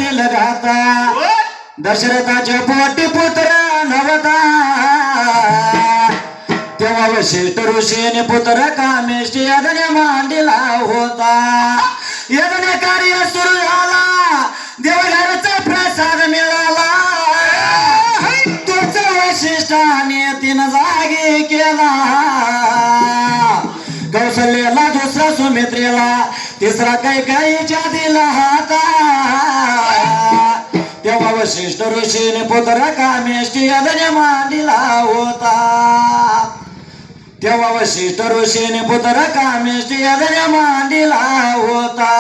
दिल गाता दशरथाचे पोटी पुत्र नवता तेव्हा वशिष्ठ ऋषीने पुत्र कामेष्टी यज्ञ मांडीला होता यज्ञ कार्य सुरू झाला देवघराचा प्रसाद मिळाला तोच वशिष्ठाने 3 जागी केला कौशल्याला दुसरा सुमित्रेला तिसरा कैकेयीच्या दिला हाता तेव्हा वशिष्ठ ऋषीने पुत्र कामेष्टी यज्ञ मांडीला होता तेव्हा वशिष्ठ ऋषीने पुत्र कामेष्टी यज्ञ मांडीला होता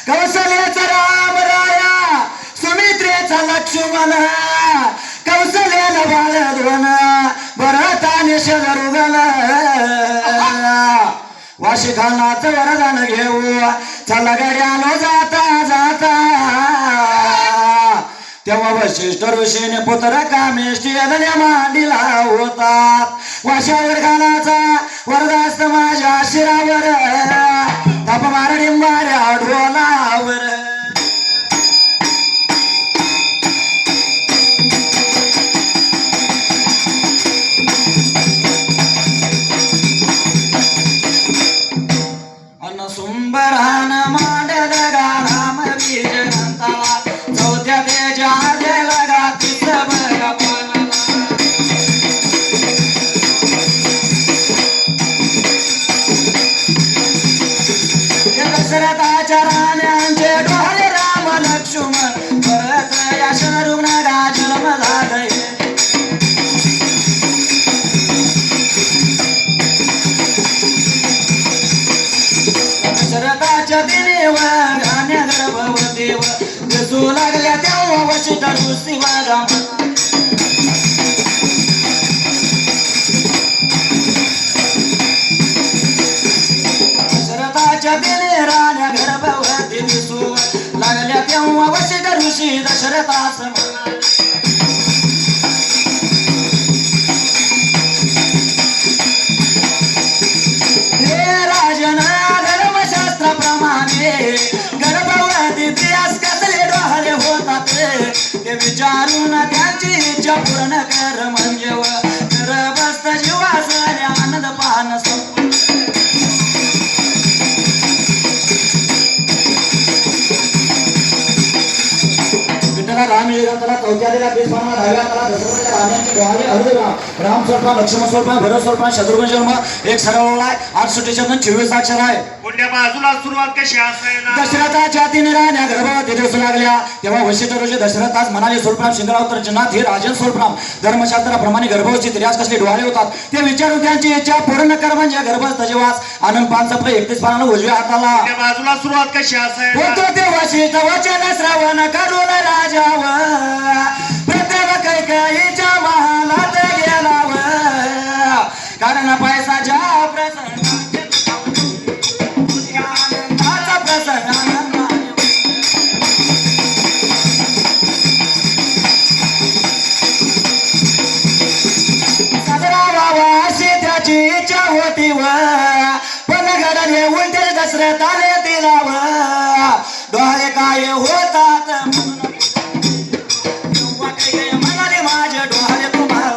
कौशल्याचा राम राया सुमित्रेचा लक्ष्मण कौशल्याला बाळधवन भरताने शत्रुघ्न वाशिकानाचं वरदान घेऊ चला गड्यानो जाता जाता तेव्हा वशिष्ठ ऋषीने पुत्र कामेष्टी यज्ञ मांडीला होता वाशावर खानाचा वरदास्त माझ्या शिरावर ताप मारणी माऱ्या ढोलावर सुंबरान मांडद गाराम बीजनंताला चौथ्या तेजा लगा तिसर बघ दशरथाच्या राण्यांचे डोळे राम लक्ष्मण भरत या शत्रुघ्नला जन्म झाले दशरथाच्या दिनेवर गाण्या गर्भवतीव दिसू लागल्या तेव्हा वशिष्ठ ऋषी दशरथाच्या दिने राण्या गर्भवती दिसू लागल्या तेव्हा वशिष्ठ ऋषी दशरथास गर्भवती इतिहास कसले डोहाळे होतात ते विचारून त्यांची इच्छा पूर्ण कर म्हणजे कर बसत जीवासले आनंद पाहन राम युगाला चौथ्या दिला बेसपाना दहाव्या मला दशरथाच्या राण्यांची डोहाळे अर्धराम राम स्वरूपा लक्ष्मण स्वरूपा भरत स्वरूपा शत्रुघ्न जन्म एक सरळ आहे 824 अक्षर आहे पुढल्या बाजूला सुरुवात कशी असेल दशरथाच्या 3 राण्या गर्भवती दिसू लागल्या तेव्हा वशिष्ठ ऋषी दशरथास म्हणाले स्वरूपराम शिंगरावतर जनात हे राजन स्वरूपराम धर्मशास्त्राप्रमाणे गर्भवती स्त्रियास कसले डोहाळे होतात ते विचारून त्यांची इच्छा पूर्ण कर म्हणजे गर्भस्थ जीवास आनंद 5:31 पानानं उजव्या हाताला बाजूला सुरुवात कशी असेल होतो ते वशिष्ठ वचन श्रवण करून राजावर प्रत्येक कैकेयीच्या महालात गेलाव कारण पैसाच्या त्याची इच्छा होती व पण घडले उलटे दशरथाने दिलाव डोळे काय होतात म्हणाले माझे डोळे तुम्हाला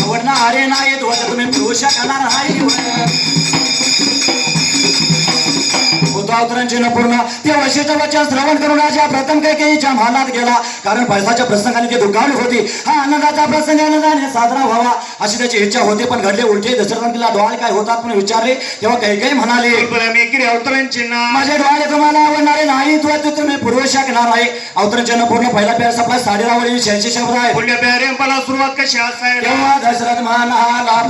आवडणारे नाहीत होत तुम्ही पिऊ शकणार नाही अवतरणचे न पूर्ण ते वशिष्ठ वचन श्रवण करून राजा प्रथम कैकेयीच्या महालात गेला कारण पैसाच्या प्रसंगाने ते दुखावली होती हा आनंदाचा प्रसंग आनंदाने साजरा व्हावा अशी त्याची इच्छा होती पण घडले उलटे दशरथाने तिला डोळे काय होतात म्हणून विचारले तेव्हा कैकेयी म्हणाले अवतरणचे माझे डोळे तुम्हाला आवडणारे नाही तो तुम्ही पूर्व शकणार आहे अवतरणचे न पूर्ण पहिला पेर सपला 86 शब्द आहे पुढल्या पेरेंपाला सुरुवात कशी असेल तेव्हा दशरथ म्हणाला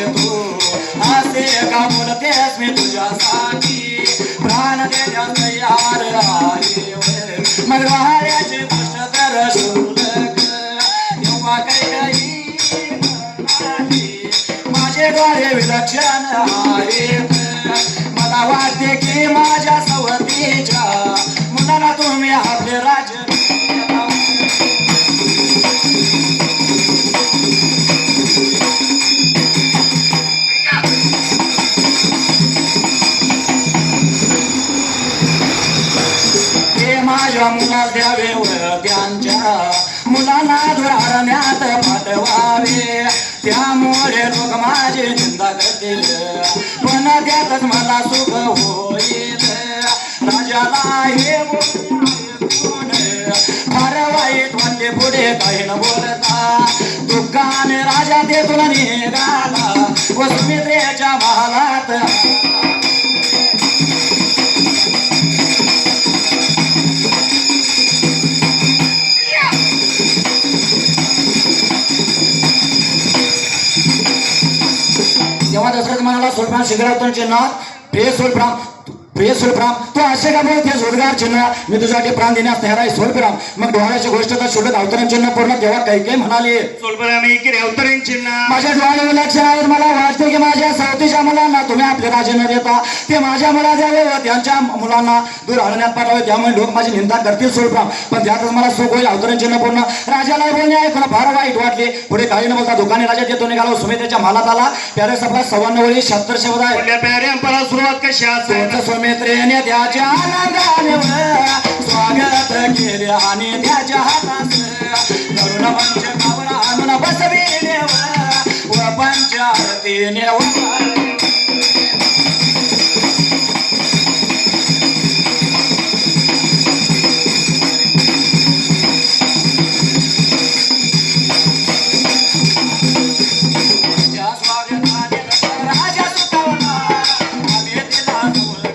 तू असे का बोलतेस मी तुझ्यासाठी प्राण देण्यास तयार आहे मग वाऱ्याचे दुष्ट तर शुल्लक तेव्हा कैकेयी माझे डोळे विलक्षण आहेत मला वाटते की माझ्या सवतीच्या मुलाला तुम्ही आपले राज माझ्या मुला द्यावे व त्यांच्या मुलांना दुरारण्यात पाठवावे त्यामुळे लोक माझी निंदा करतील पण त्यातच मला सुख होईल राजाला हे बोलून फार वाईट वाटले पुढे काही न बोलता दुःखाने राजा तेथून निघाला व सुमित्रेच्या महालात तेव्हा दशरथ म्हणाला सोलप्राम शिखरातून चिन्ह प्रिय सोलप्राम तू असे का बोलत हे जोरदार चिन्ह मी तुझ्यासाठी प्राण देण्यास तयार आहे सोलप्राम मग डोळ्याची गोष्ट तर शोधत अवतरण चिन्ह पूर्ण तेव्हा काही म्हणाले सोलप्राम एकीकडे अवतरण चिन्ह माझ्या डोळ्यावर लक्ष आहे मला वाटते की माझ्या सवतीच्या मुलांना तुम्ही आपले राजे न देता ते माझ्या मुला द्यावे व त्यांच्या मुलांना दूर आणण्यात पाठवावे त्यामुळे लोक माझी निंदा करतील सोलप्राम पण त्यातच मला सुख होईल अवतरण चिन्ह पूर्ण राजाला बोलणे ऐकून फार वाईट वाटले पुढे काही न बोलता दुकाने राजा देतो निघाला सुमित्रेच्या महालात आला प्यारे सभा 56 वेळी 76 शब्द आहे आपल्या प्याऱ्यांपला सुरुवात कशी असायला सुमित्रेने त्याच्या आनंदाने स्वागत केले आणि त्याच्या हातात करुण पंच कावरा आणून बसविले व पंच आरतीने राजा सुटवला आम्ही तिला दूर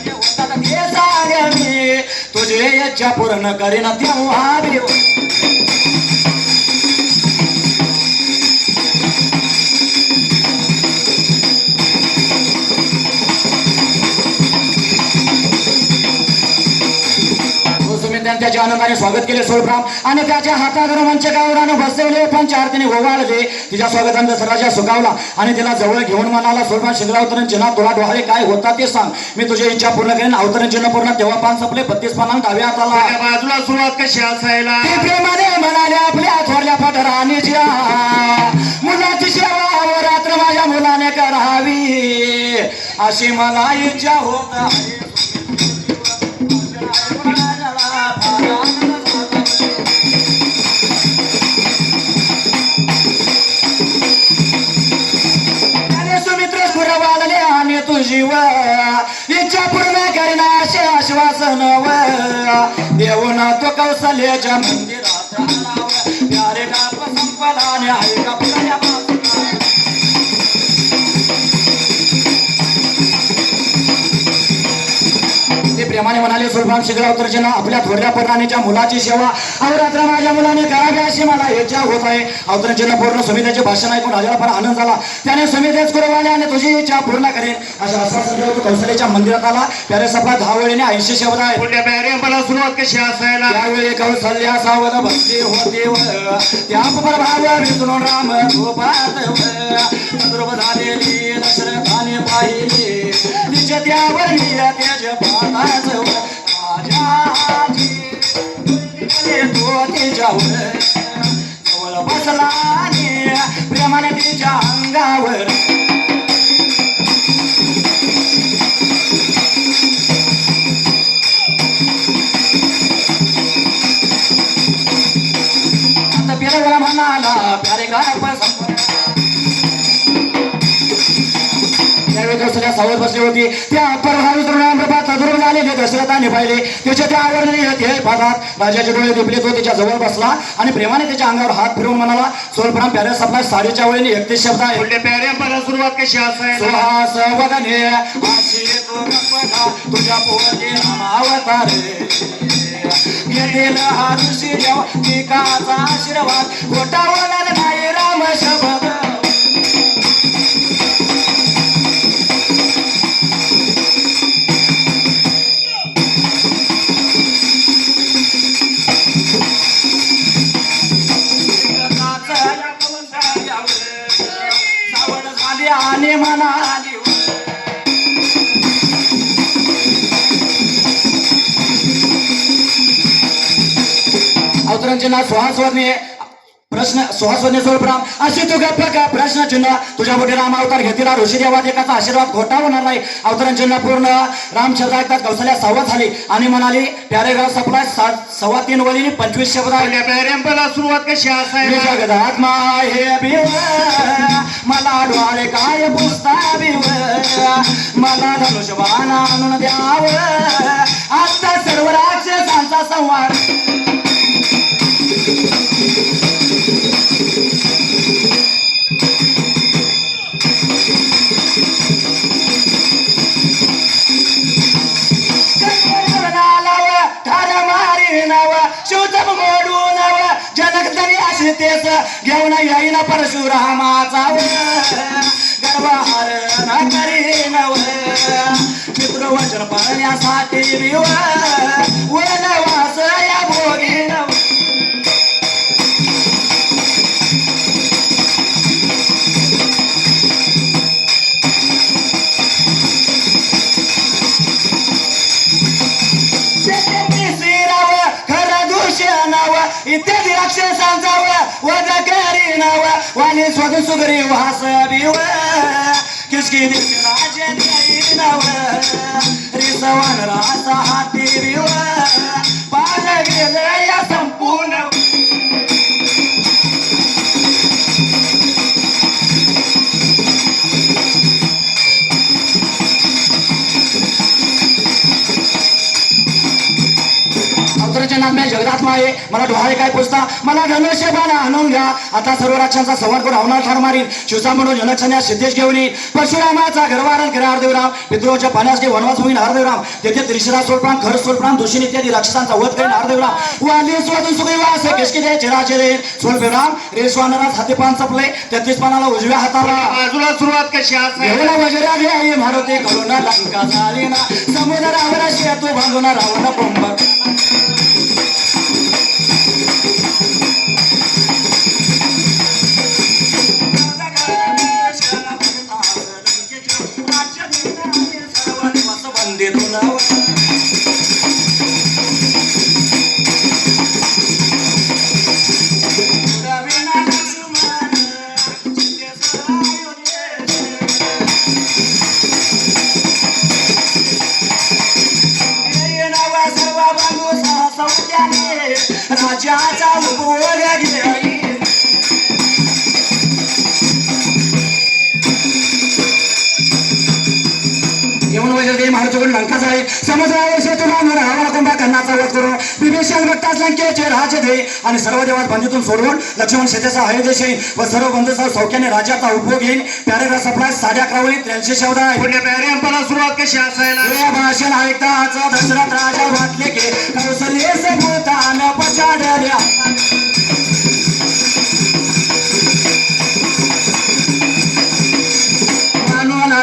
घेऊन तुझे इच्छा पूर्ण करीन तेव्हा देव त्याच्या आनंदाने स्वागत केले सोलप्राम आणि त्याच्या हातावर मंचकावराने बसवले पण आरतीने ओवाळले तिच्या स्वागतानंतर राजा सुखावला आणि तिला जवळ घेऊन म्हणाला सोलप्राम शिखरावतरण चिन्ह तुला डोहाळे काय होता ते सांग मी तुझी इच्छा पूर्ण करेन अवतरण चिन्ह पूर्ण तेव्हा पान संपले 32 पानांत डाव्या हाताला बाजूला सुरुवात कशी असायला ते प्रेमाने म्हणाले आपल्या थोरल्या पटराणीच्या मुलाची सेवा व रात्र माझ्या मुलाने करावी अशी मला इच्छा होत आहे सुमित्र पुरवाले आणि तुझी व इच्छा पूर्ण करीना असे आश्वासन व देऊन तो कौशल्याच्या मंदिरात प्यारे काप संपला आणि आई कापल्या ते प्रेमाने म्हणाले सोलप्राम शिखरावतरचे नाव आपल्या थोरल्या पटराणीच्या मुलाची सेवा अवरात्र माझ्या मुलाने करावी अशी मला इच्छा होत आहे अवतरणचिन्ह पूर्ण सुमित्रेचे भाषण ऐकून राजाला फार आनंद झाला त्याने सुमित्रेच कुरवाले आणि तुझी इच्छा पूर्ण करेन अशा आश्वासन कौशल्याच्या मंदिरात आला त्याने सपा 10 वेळेने 80 शब्द आहे पुढल्या प्याऱ्यांपला सुरुवात कशी असायला त्यावेळी कौशल्या सावध बसली होती व त्या प्रभाव विसरून राम झोपात चंद्रप झालेली दशरथाने पाहिली तिच्या त्यावर तेज पाताच राजाची तो तिच्यावर जवळ बसला आणि प्रेमाने तिच्या अंगावर आता प्यारे म्हणाला प्यारे काय त्यावेळी कौशल्या सावध बसली होती त्या प्रभावित झालेले दशरथाने पाहिले त्याच्या त्या आवडले पाहतात राजाचे डोळे दिपले तो तिच्या जवळ बसला आणि प्रेमाने त्याच्या अंगावर हात फिरवून म्हणाला सोलप्राम प्याऱ्या सपना 4:30 वेळेने 31 शब्द आहे पुढल्या प्याऱ्यांपला सुरुवात कशी असायला सुहास वदने अशी तो गप्पा तुझ्या पोटी अवतार घेतील हा ऋषी देव पिकाचा आशीर्वाद खोटावला नाही राम शब्द आणि म्हणाली अवतरणचे नाव सुहासवर्णी प्रश्न सुहासवने सोळप्राम अशी तू गप्प का प्रश्न चिन्ह तुझ्या मोठे राम अवतार घेतील ऋषी देवात एकाचा आशीर्वाद खोटा होणार नाही अवतरण चिन्ह पूर्ण राम शब्द ऐकतात कौशल्या संवाद झाली आणि म्हणाली पॅरेग्राफ सप्लाय 3.25 वलीने 25 शब्द आहे पहिल्या पॅरेग्राफला सुरुवात कशी मी असायला जगदात्मा हे बिव मला डोळे काय पुसता बिव मला धनुष्यबाण आणून द्याव आता सर्व राक्षसांचा संवाद जनक तरी अशी तेच घेऊन येईन परशुरामाचा गर्वहारण करीन पितृवचन पाळण्यासाठी वनवास या भोगीन इत्यादी राक्षसांचा वध करी नाव वाणी स्वतः सुगरी वास बिव किसकी राजे नाव रिसवान रासा हाती बिव पाल गेले या संपूर्ण अवतराच्या नाम्या जगदात्मा आहे मला डोहाळे काय पुसता मला धनुष्य बाण आणून घ्या आता सर्व राक्षांचा संवाद करून अवनार ठार मारील शिवसा म्हणून जनक्षण्या सिद्धेश घेऊन येईल परशुरामाचा गर्वारण करा हरदेवराम पितृच्या पाण्यास वनवास होईल हरदेवराम तेथे त्रिशिरा सोलप्राण खर सोलप्राण दूषण इत्यादी राक्षसांचा वध करेन हरदेवराम वाली स्वतः सुग्रीवास किसकी दे चिराचे रे सोलपेराम रेशवानराज हाती पान चपले 33 पानाला उजव्या हाताला बाजूला सुरुवात कशी असायला घेऊन वज्रा घे मारुती करून लंका झालीना समुद्रावर शेतू बांधून रावण पंबक राजाचा उपभोग घेई येऊन वैद्य महाराजाकडून लंका जाईल समुद्रावर शेतून रावण कुंभा कन्नाचा वध करून विभीषण भक्तास लंकेचे राजे दे आणि सर्व देवास बंदीतून सोडवून लक्ष्मण शेतीचा अयोध्येश येईल व सर्व बंधूचा सौख्याने राज्याचा उपभोग येईल पॅरेग्राफ सप्लाय 11.5 वली 83 शब्द आहे पुढल्या पॅरेग्राफला सुरुवात कशी असायला हे भाषण ऐकताच दशरथ राजा वाटले की कौशल्य सबूतान पछाडल्या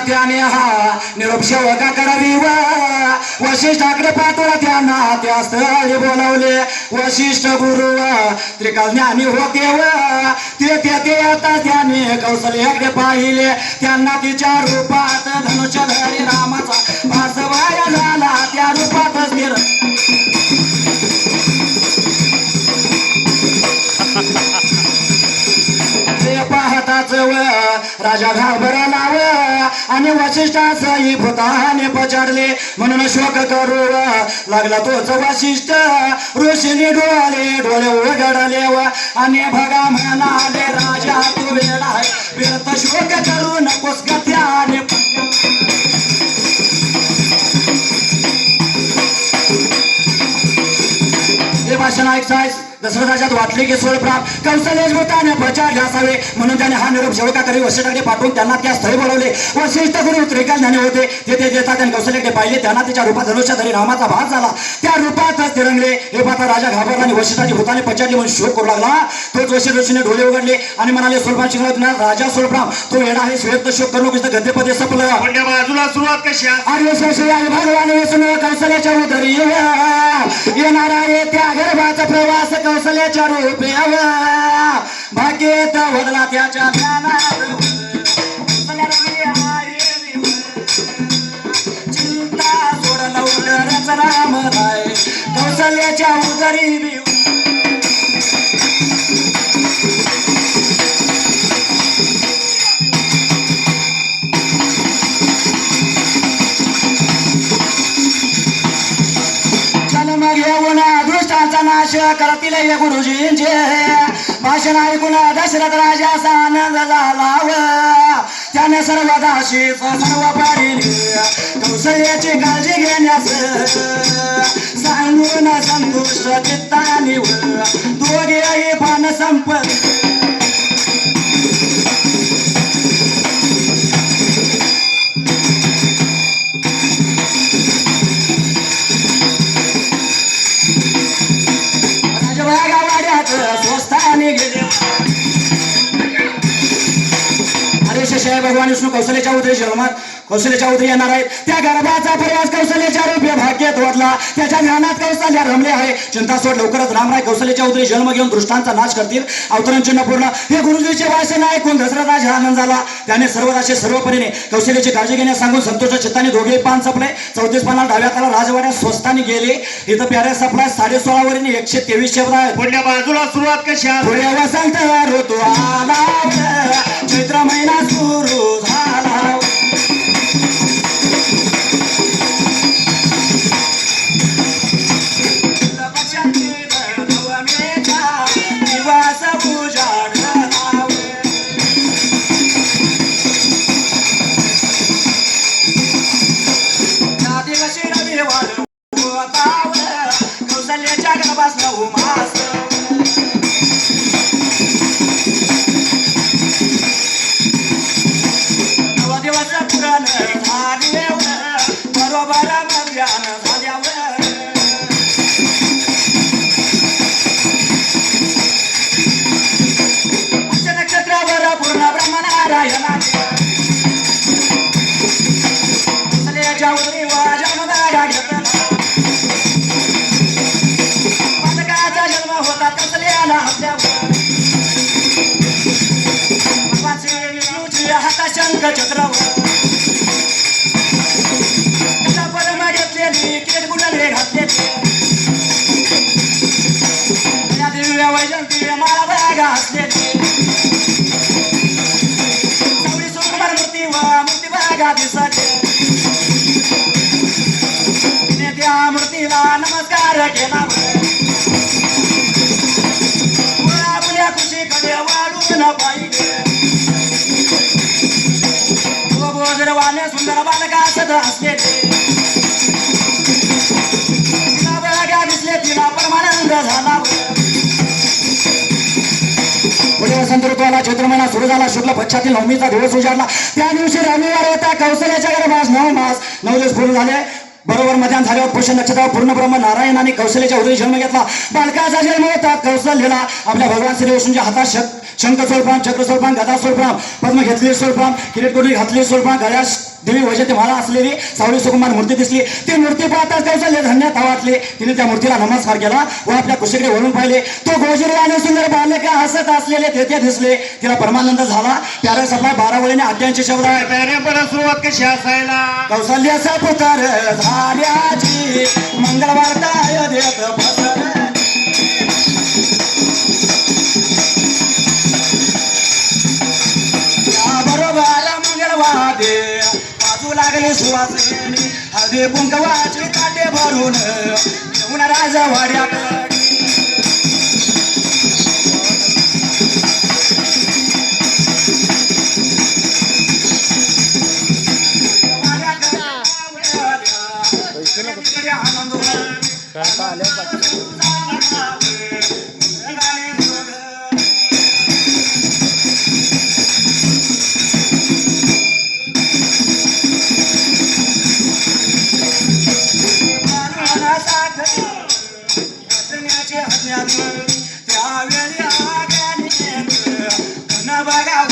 त्याने हा निरोप शेवका करावी वशिष्ठाकडे पाठवला त्यांना त्या स्थळी बोलावले वशिष्ठ गुरु त्रिकाल ज्ञानी होते ते आता त्याने कौशल्याकडे पाहिले त्यांना तिच्या रूपात धनुष्यधारी रामाचा भासवाया झाला त्या रूपातच पाहताच राजा घाबरला आणि वशिष्ठाचाही भूताने पछाडले म्हणून शोक करू लागला तोच वशिष्ठ ऋषीने डोळे उघडले आणि भगा म्हणाले राजा तू वेळा व्यर्थ शोक करू नकोस गत्याने हे भाषण ऐकतायस दशरथ राजात वाटले की सोळप्राम कौशल्य भूताने पछाडले असावे म्हणून त्याने हा निरोप शेवका करी वशिष्ठाकडे पाठवून त्यांना त्या स्थळी बोलवले वशिष्ठ गुरु त्रिकाल ज्ञानी होते तेथे जेता त्यांनी कौशल्याकडे पाहिले त्यांना तिच्या रूपात धनुष्यधारी रामाचा भास झाला त्या रूपातच ते रंगले हे पाहता राजा घाबरला आणि वशिष्ठाची भूताने पछाडली म्हणून शोक करू लागला तोच वशिष्ठ ऋषीने डोळे उघडले आणि म्हणाले सोलप्राम शिकला राजा सोलप्राम तो येणा आहे श्वेत शोक करू नको गद्यपदे संपलं पुढल्या बाजूला सुरुवात कशी आणि भगवान विष्णू कौशल्याच्या उदरी येणारा आहे त्या गर्भाचा प्रवास कौशल्याच्या रूपे भाग्येत वदला त्याच्या ध्यानात चिंता सोडला उलरच राम राय कौशल्याच्या उदरी करतील या गुरुजींचे भाषण ऐकून दशरथ राजाचा आनंद झाला व त्याने सर्व दाशीच सर्व पाहिली कौशल्याची काळजी घेण्यास सांगून संतुष्ट चित्तानी दोघेही पान संपत स्वस्तानी गेले अरे शशाय भगवान विष्णू कौशल्याच्या उदरी जन्मात कौशल्याच्या उदरी येणार आहेत त्या गर्भाचा प्रवास कौशल्याच्या रूपे भाग्यात वाटला त्याच्या ज्ञानात कौशल्या रमले आहे चिंता सोड लवकरच रामराय कौशल्याच्या उदरी जन्म घेऊन दृष्टांचा नाश करतील अवतरण चिन्ह पूर्ण हे गुरुजीचे भाषण ऐकून दशरथ राजा आनंद झाला त्याने सर्व राजे सर्व परीने कौशल्याची काळजी घेण्यास सांगून संतोष चित्ताने दोघे पान सपले 34 पानाला डाव्या त्याला राजवाड्यात स्वस्तानी गेले इथं प्याऱ्या सपला 16.5 वरीने 123 शब्द आहेत पुढल्या बाजूला सुरुवात कशी पुढे असेल वसंत ऋतू आला चैत्र महिना सुरू झाला दिवस उजाड त्या दिवशी रविवार कौशल्याच्या गर्भास 9 मास दिवस पुरण झाले बरोबर मध्यान झाल्यावर नक्षत्रावर पूर्ण ब्रह्मनारायणाच्या उदरी जन्मदागा घेतला बालकाचा जन्म होता कसल्याला आपल्यावर भगवान श्री विष्णूची हाता शंख चक्रावर त्याच्या परमा घेतलेली केस गुंडले घातलेली त्या दिव्य वैजंती माळा बागा असलेली सावळी सुकुमार मूर्ती व मूर्ती बागा दिसते तिने त्या मूर्तीला नमस्कार केला व आपल्या खुशीकडे वाढून पाहिजे गोजरवाने सुंदर बालका सद असलेले तिला बघा दिसले तिला परमानंद झाला पुढे वसंत ऋतूला चैत्र महिना सुरू झाला शुक्ल पक्षातील नवमीचा दिवस उजाडला त्या दिवशी रविवार होता कौशल्याच्या गर्भास 9 मास 9 दिवस पूर्ण झाले बरोबर मध्यान झाल्यावर पुरुष नक्षत्रावर पूर्ण ब्रह्म नारायणाने कौशल्याच्या उदरी जन्म घेतला बालकाचा जन्म होता कौशल्याला आपल्या भगवान श्री विष्णूच्या हातात शंख सोलप्राम चक्र सोलप्राम गदा सोलप्राम पद्म घेतलेली सोलप्राम किरीट कोटी घातलेली सोलप्राम गळ्यास देवी वैजयंती माळा असलेली सावळी सुकुमार मूर्ती दिसली ती मूर्ती पाहताच कौशल्य धन्यात वाटले तिने त्या मूर्तीला नमस्कार केला व आपल्या कुशीकडे वळून पाहिले तो गोजरवाने सुंदर बालक हसत असलेले तेथे दिसले तिला परमानंद झाला प्यारा सपला 12 वळीने 88 शब्द आहे तयारीपणा सुरुवात कशी असायला कौशल्याचा पुत्र झाल्याची मंगळवार देत पसर बरोबर मंगळवादे बाजू लागले सुवासिनी हळदी कुंकवाची ताटे भरून येऊन राजवाड्याकडे त्यावेळी बघा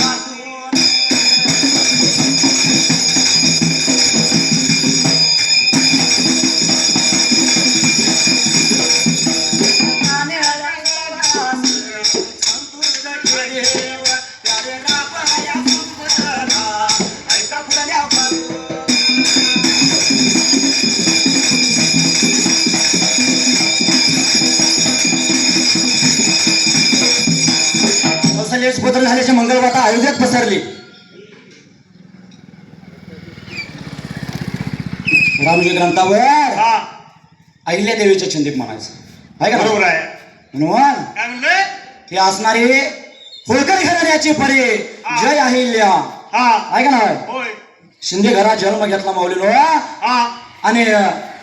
बदल झाल्याची मंगळवार्ता अयोध्येत पसरली रामजी ग्रंथावर हा अहिल्या देवीचे चिंतिक म्हणायचं आहे का बरोबर आहे म्हणून काय म्हणले हे असणारे होळकर घराण्याची परी जय अहिल्या हा ऐका ना होय शिंदे घरात जन्म घेतला माऊलीनो हा आणि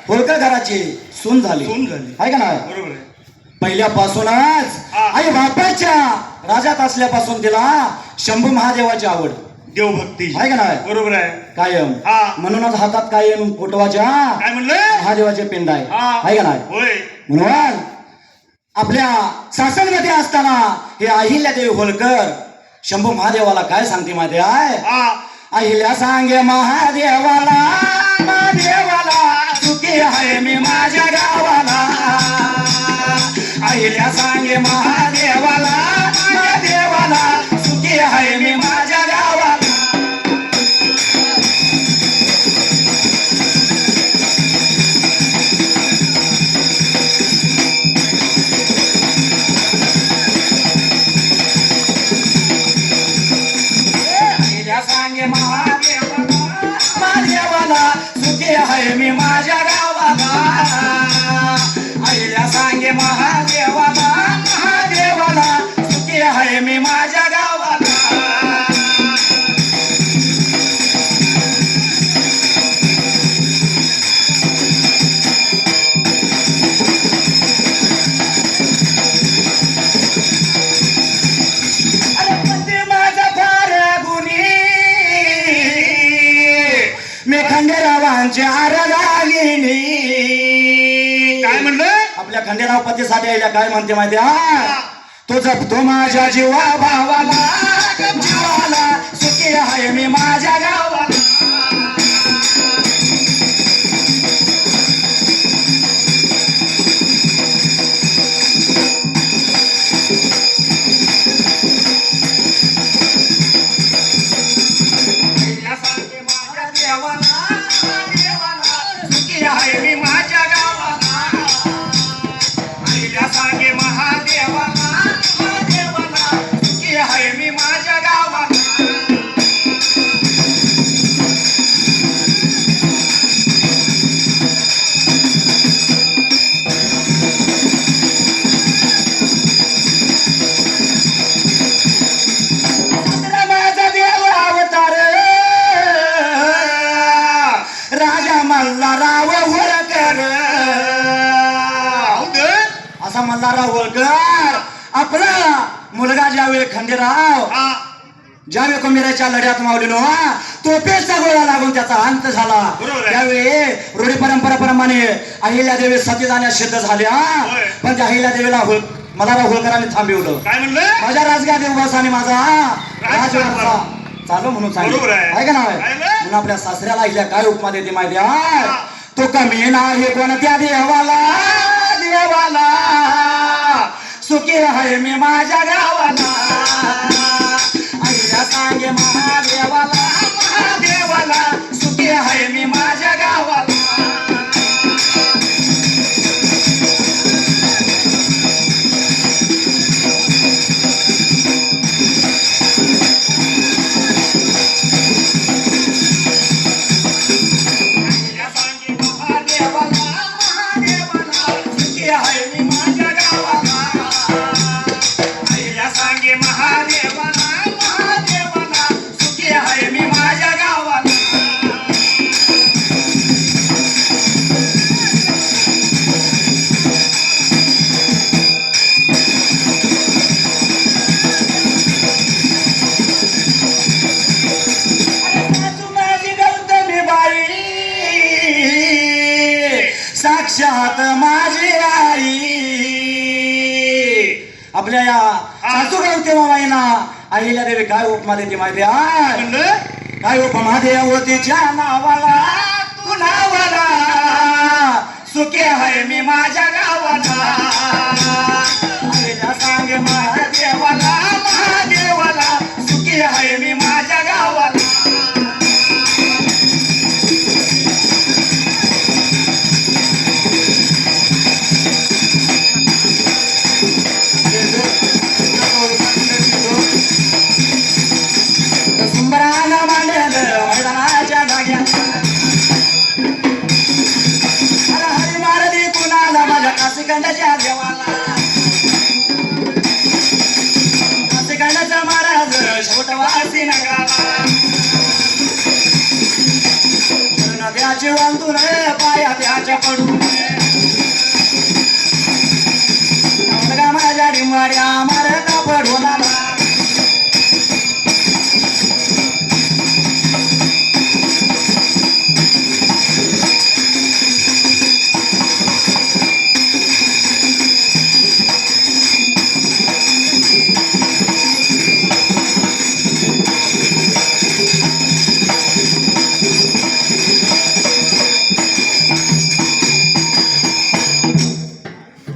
होळकर घराची सून झाली सून झाली. ऐका ना बरोबर आहे पहिल्यापासूनच हा. आई बापाच्या राजात असल्यापासून तिला शंभू महादेवाची आवड देवभक्ती आहे का नाही बरोबर आहे कायम हा. म्हणूनच हातात कायम फोटवाच्या काय म्हणले महादेवाचे पिंड आहे हा. आहे का नाही होय म्हणून आपल्या सासनमध्ये असताना हे अहिल्यादेवी होळकर शंभू महादेवाला काय सांगते माहिती आहे हा अहिल्या सांगे महादेवाला महादेवाला सुखी आहे मी माझ्या गावाला अहिल्या सांगे महादेवाला महादेवाला सुखी आहे मी माझ्या गावाला अहिल्या सांगे महादेवाला महादेवाला सुखी आहे मी माझ्या गावाला अहिल्या सांगे महादेवाला महादेवाला सुखी आहे मी माझ्या गावाला अरे पती माझा फार गुणी मी खंडेरावांची आरदागिनी काय म्हणलं आपल्या खंडेराव पतीसाठी आल्या काय म्हणते माहिती हा तो जपतो माझ्या जीवा भावाला जीवाला सुखी आहे मी माझ्या गावाला अहिल्या सांगे माझ्या देवाला देवाला सुखी आहे मी माझ्या गावाला अहिल्या सांगे महादेवाला महादेवाला सुखी आहे मी माझ्या गावाला दुसरा माझा देव अवतार राजा मल्हारराव होळकर असा मल्हारराव होळकर आपला मुलगा ज्यावेळी खंडेराव हा ज्यावेळी कुंभीराच्या लढ्यात मावलेलो तोफेचा गोळा लागून त्याचा अंत झाला बरोबर आहे. त्यावेळी रूढी परंपरेप्रमाणे अहिल्यादेवी सती जाण्यास सिद्ध झाल्या होय. पण त्या अहिल्यादेवीला मल्हारराव होळकरांनी थांबवलं काय म्हणलं माझ्या राजगादी उभासाने माझा राजवारसा चालू म्हणून बरोबर आहे. आहे का नाही आहे ना? म्हणून आपल्या सासऱ्याला हिला काय उपमा देते माहिती आहे तो कमी नाही कोणत्या देवाला देवाला सुखी आहे मी माझ्या गावाला आईला सांगे महादेवाला महादेवाला सुखी आहे मी माझ्या गावाला अहिल्या सांगे महादेवाला महादेवाला सुखी आहे मी माझ्या गावाला अहिल्या सांगे महादेवाला महादेवाला सुखी आहे मी माझ्या गावाला सासू माझी गौतमी बाई साक्षात माझी आई आपल्या या सासू गौतमी बाईंना अहिल्यादेवी काय उपमा देते माहिती आहे म्हणलं काय उपमा देवतीच्या नावाला तू नावाला सुखी आहे मी माझ्या गावाला अहिल्या सांगे महादेवाला महादेवाला सुखी आहे मी माझ्या गावाला सुंदरानं मांडलं मैदानाच्या जाग्यात हरी मारली कुणाला माझ्या काशीखंडाच्या देवाला वरच्या पडू मुलगा माझ्या डिंबाड्या